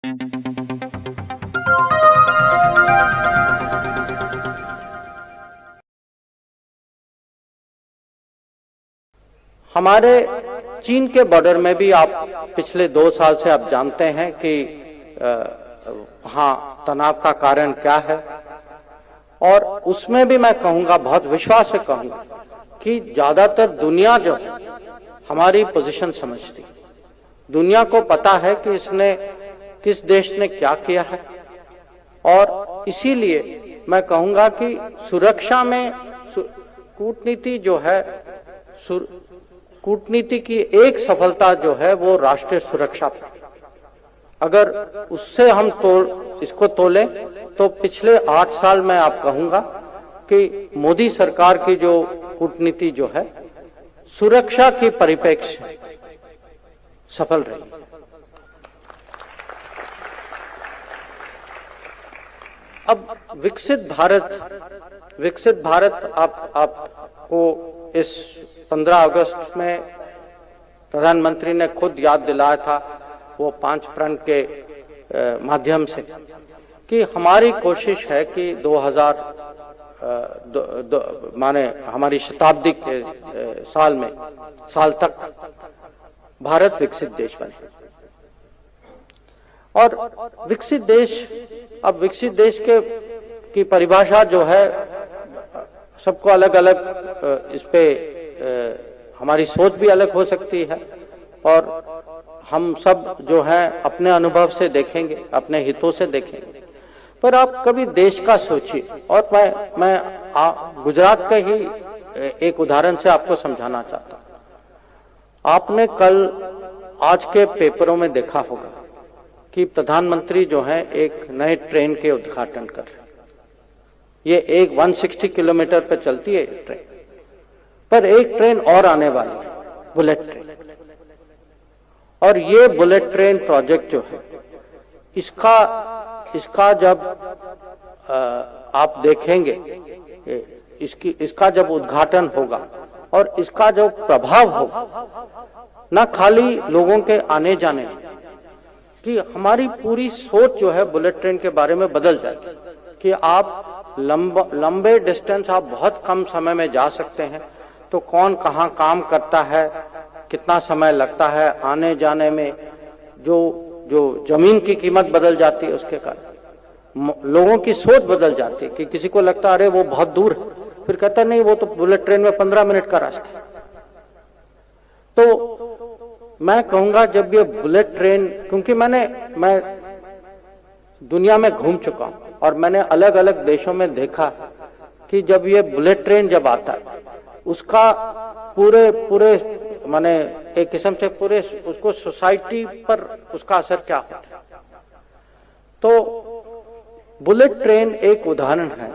हमारे चीन के बॉर्डर में भी आप पिछले 2 साल से आप जानते हैं कि वहाँ तनाव का कारण क्या है, और उसमें भी मैं कहूंगा, बहुत विश्वास से कहूंगा कि ज्यादातर दुनिया जो है हमारी पोजीशन समझती, दुनिया को पता है कि इसने किस देश ने क्या किया है, और इसीलिए मैं कहूंगा कि सुरक्षा में कूटनीति जो है, कूटनीति की एक सफलता जो है वो राष्ट्रीय सुरक्षा पर, अगर उससे हम इसको तोलें तो पिछले 8 साल में आप कहूंगा कि मोदी सरकार की जो कूटनीति जो है सुरक्षा की परिप्रेक्ष्य सफल रही। अब विकसित भारत आपको इस 15 अगस्त में प्रधानमंत्री ने खुद याद दिलाया था, वो 5 प्रण के माध्यम से, कि हमारी कोशिश है कि 2000 माने हमारी शताब्दी के साल तक भारत विकसित देश बने। और विकसित देश की परिभाषा जो है सबको अलग अलग, इस पे हमारी सोच भी अलग हो सकती है, और हम सब जो है अपने अनुभव से देखेंगे, अपने हितों से देखेंगे। पर आप कभी देश का सोचिए, और मैं गुजरात के ही एक उदाहरण से आपको समझाना चाहता हूं। आपने कल आज के पेपरों में देखा होगा कि प्रधानमंत्री जो है एक नए ट्रेन के उद्घाटन कर रहे हैं। ये एक 160 किलोमीटर पर चलती है ट्रेन, पर एक ट्रेन और आने वाली है, बुलेट ट्रेन। और ये बुलेट ट्रेन प्रोजेक्ट जो है, इसका जब आप देखेंगे, इसका जब उद्घाटन होगा और इसका जो प्रभाव होगा, न खाली लोगों के आने जाने कि हमारी पूरी सोच जो है बुलेट ट्रेन के बारे में बदल जाएगी, कि आप लंबे डिस्टेंस आप बहुत कम समय में जा सकते हैं, तो कौन कहाँ काम करता है, कितना समय लगता है आने जाने में, जो जमीन की कीमत बदल जाती है, उसके कारण लोगों की सोच बदल जाती है कि किसी को लगता है अरे वो बहुत दूर है, फिर कहता नहीं वो तो बुलेट ट्रेन में 15 मिनट का रास्ता है। तो मैं कहूंगा जब ये बुलेट ट्रेन, क्योंकि मैं दुनिया में घूम चुका हूं और मैंने अलग अलग देशों में देखा कि जब ये बुलेट ट्रेन जब आता है, उसका पूरे माने एक किस्म से पूरे उसको सोसाइटी पर उसका असर क्या होता है। तो बुलेट ट्रेन एक उदाहरण है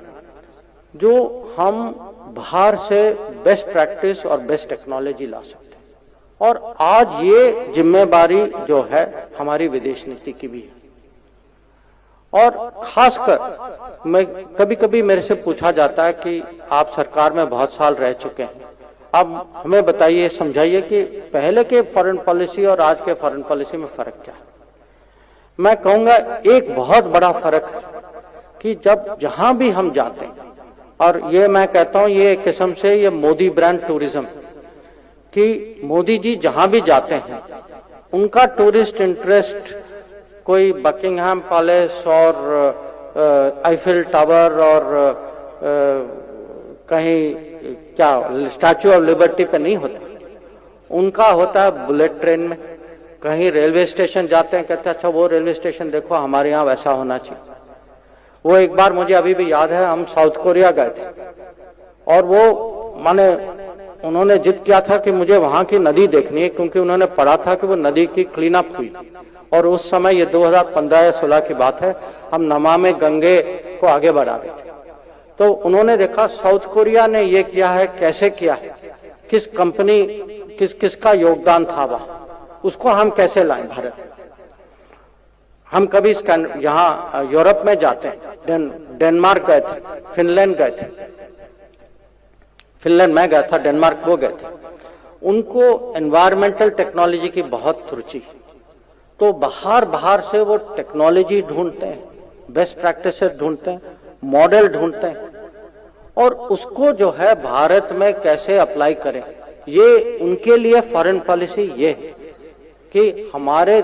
जो हम बाहर से बेस्ट प्रैक्टिस और बेस्ट टेक्नोलॉजी ला सकते हैं, और आज ये जिम्मेदारी जो है हमारी विदेश नीति की भी है। और खासकर मैं कभी मेरे से पूछा जाता है कि आप सरकार में बहुत साल रह चुके हैं, अब हमें बताइए, समझाइए कि पहले के फॉरेन पॉलिसी और आज के फॉरेन पॉलिसी में फर्क क्या है। मैं कहूंगा एक बहुत बड़ा फर्क है कि जहां भी हम जाते हैं, और ये मैं कहता हूं ये एक किस्म से ये मोदी ब्रांड टूरिज्म, कि मोदी जी जहां भी जाते हैं उनका टूरिस्ट इंटरेस्ट कोई बकिंगहैम पैलेस और आईफिल टावर और कहीं क्या स्टैच्यू ऑफ लिबर्टी पे नहीं होता, उनका होता है बुलेट ट्रेन में। कहीं रेलवे स्टेशन जाते हैं, कहते हैं अच्छा वो रेलवे स्टेशन देखो हमारे यहाँ वैसा होना चाहिए। वो एक बार मुझे अभी भी याद है, हम साउथ कोरिया गए थे और वो माने उन्होंने जिद किया था कि मुझे वहां की नदी देखनी है, क्योंकि उन्होंने पढ़ा था कि वो नदी की क्लीन अप हुई, और उस समय ये 2015 या 16 की बात है, हम नमामि गंगे को आगे बढ़ा रहे थे। तो उन्होंने देखा साउथ कोरिया ने ये किया है, कैसे किया है, किस कंपनी किसका योगदान था वहां, उसको हम कैसे लाएं भारत। हम कभी यहाँ यूरोप में जाते हैं, डेनमार्क गए थे, फिनलैंड गए थे, फिनलैंड में गया था, डेनमार्क वो गए थे, उनको एनवायरमेंटल टेक्नोलॉजी की बहुत रुचि। तो तो बाहर बाहर से वो टेक्नोलॉजी ढूंढते हैं, बेस्ट प्रैक्टिसेस ढूंढते हैं, मॉडल ढूंढते हैं, और उसको जो है भारत में कैसे अप्लाई करें। ये उनके लिए फॉरेन पॉलिसी ये है कि हमारे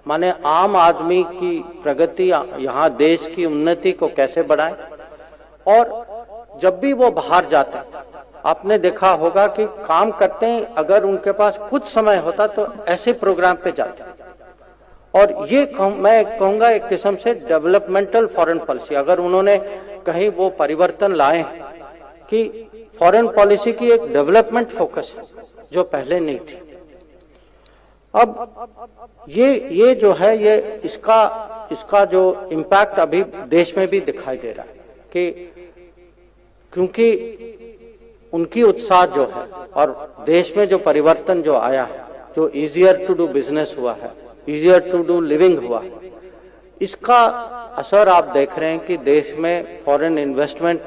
माने आम आदमी की प्रगति, यहाँ देश की उन्नति को कैसे बढ़ाएं। और जब भी वो बाहर जाते हैं, आपने देखा होगा कि काम करते हैं, अगर उनके पास कुछ समय होता तो ऐसे प्रोग्राम पे जाते हैं। और ये मैं कहूंगा एक किस्म से डेवलपमेंटल फॉरेन पॉलिसी, अगर उन्होंने कहीं वो परिवर्तन लाए कि फॉरेन पॉलिसी की एक डेवलपमेंट फोकस है जो पहले नहीं थी। अब ये जो है ये इसका जो इम्पैक्ट अभी देश में भी दिखाई दे रहा है कि क्योंकि उनकी उत्साह जो है और देश में जो परिवर्तन जो आया है, जो इजियर टू डू बिजनेस हुआ है, इजियर टू डू लिविंग हुआ है, इसका असर आप देख रहे हैं कि देश में फॉरेन इन्वेस्टमेंट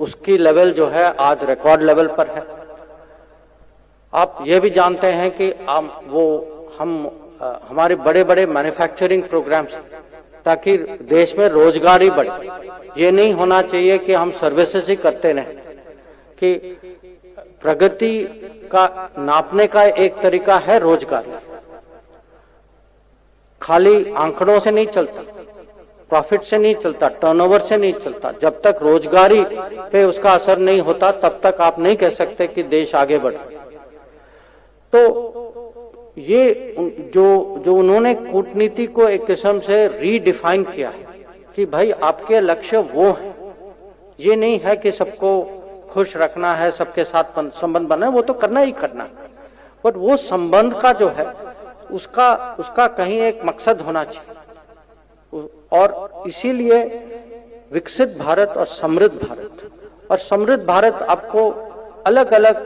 उसकी लेवल जो है आज रिकॉर्ड लेवल पर है। आप ये भी जानते हैं कि हमारे बड़े बड़े मैन्युफैक्चरिंग प्रोग्राम्स ताकि देश में रोजगार ही बढ़े। ये नहीं होना चाहिए कि हम सर्विसेज ही करते रहें, कि प्रगति का नापने का एक तरीका है रोजगार। खाली आंकड़ों से नहीं चलता, प्रॉफिट से नहीं चलता, टर्नओवर से नहीं चलता। जब तक रोजगारी पे उसका असर नहीं होता तब तक आप नहीं कह सकते कि देश आगे बढ़े। तो ये जो उन्होंने कूटनीति को एक किस्म से रीडिफाइन किया है कि भाई आपके लक्ष्य वो है, ये नहीं है कि सबको खुश रखना है, सबके साथ संबंध बनाना है, वो तो करना ही करना है, बट वो संबंध का जो है उसका कहीं एक मकसद होना चाहिए। और इसीलिए विकसित भारत और समृद्ध भारत आपको अलग अलग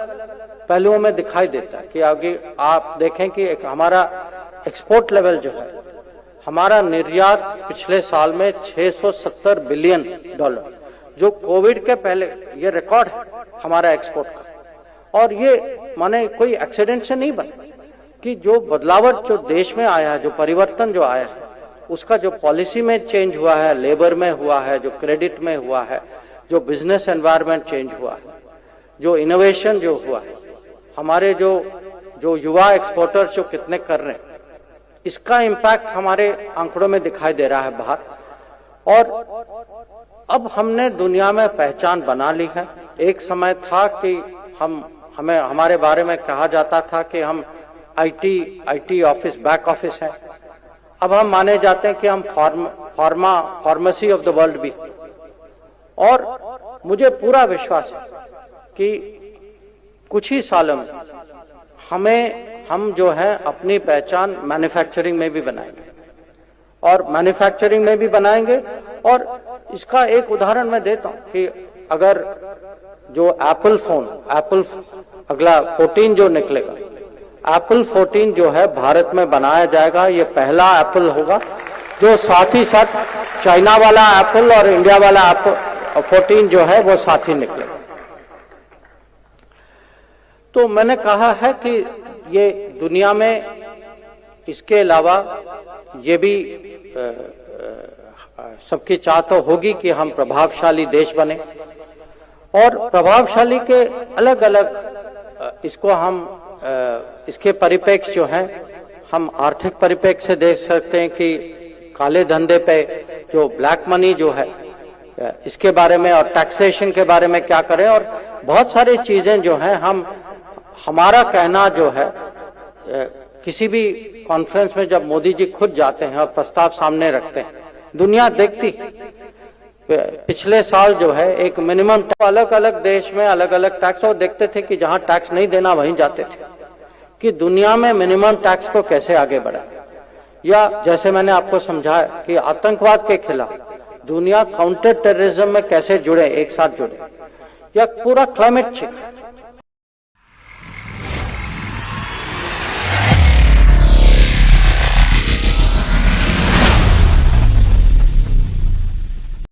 पहलुओं में दिखाई देता है कि आगे आप देखें कि एक हमारा एक्सपोर्ट लेवल जो है, हमारा निर्यात पिछले साल में $670 बिलियन, जो कोविड के पहले ये रिकॉर्ड है हमारा एक्सपोर्ट का। और ये माने कोई एक्सीडेंट से नहीं बना कि जो बदलावट जो देश में आया है, जो परिवर्तन जो आया है, उसका जो पॉलिसी में चेंज हुआ है, लेबर में हुआ है, जो क्रेडिट में हुआ है, जो बिजनेस एनवायरनमेंट चेंज हुआ है, जो इनोवेशन जो हुआ है, हमारे जो युवा एक्सपोर्टर्स जो कितने कर रहे हैं, इसका इम्पैक्ट हमारे आंकड़ों में दिखाई दे रहा है बाहर। और अब हमने दुनिया में पहचान बना ली है। एक समय था कि हमें हमारे बारे में कहा जाता था कि हम आईटी ऑफिस, बैक ऑफिस है। अब हम माने जाते हैं कि हम फार्मेसी ऑफ द वर्ल्ड भी। और मुझे पूरा विश्वास है कि कुछ ही सालों में हम जो है अपनी पहचान मैन्युफैक्चरिंग में भी बनाएंगे, और मैन्युफैक्चरिंग में भी बनाएंगे। और इसका एक उदाहरण मैं देता हूं कि अगर जो एप्पल अगला 14 जो निकलेगा, एप्पल 14 जो है भारत में बनाया जाएगा। ये पहला एप्पल होगा जो साथ ही साथ चाइना वाला एप्पल और इंडिया वाला एप्पल 14 जो है वो साथ ही निकलेगा। तो मैंने कहा है कि ये दुनिया में इसके अलावा ये भी सबकी चाह तो होगी कि हम प्रभावशाली देश बने, और प्रभावशाली के अलग अलग इसको हम इसके परिप्रेक्ष्य जो हैं, हम आर्थिक परिप्रेक्ष्य से देख सकते हैं कि काले धंधे पे जो ब्लैक मनी जो है इसके बारे में, और टैक्सेशन के बारे में क्या करें। और बहुत सारी चीजें जो हैं हमारा कहना जो है, किसी भी कॉन्फ्रेंस में जब मोदी जी खुद जाते हैं और प्रस्ताव सामने रखते हैं, दुनिया देखती। पिछले साल जो है एक मिनिमम, अलग अलग देश में अलग अलग टैक्स, और देखते थे कि जहां टैक्स नहीं देना वहीं जाते थे कि दुनिया में मिनिमम टैक्स को कैसे आगे बढ़ाए। या जैसे मैंने आपको समझाया कि आतंकवाद के खिलाफ दुनिया काउंटर टेररिज्म में कैसे जुड़े, एक साथ जुड़े, या पूरा क्लाइमेट चेंज,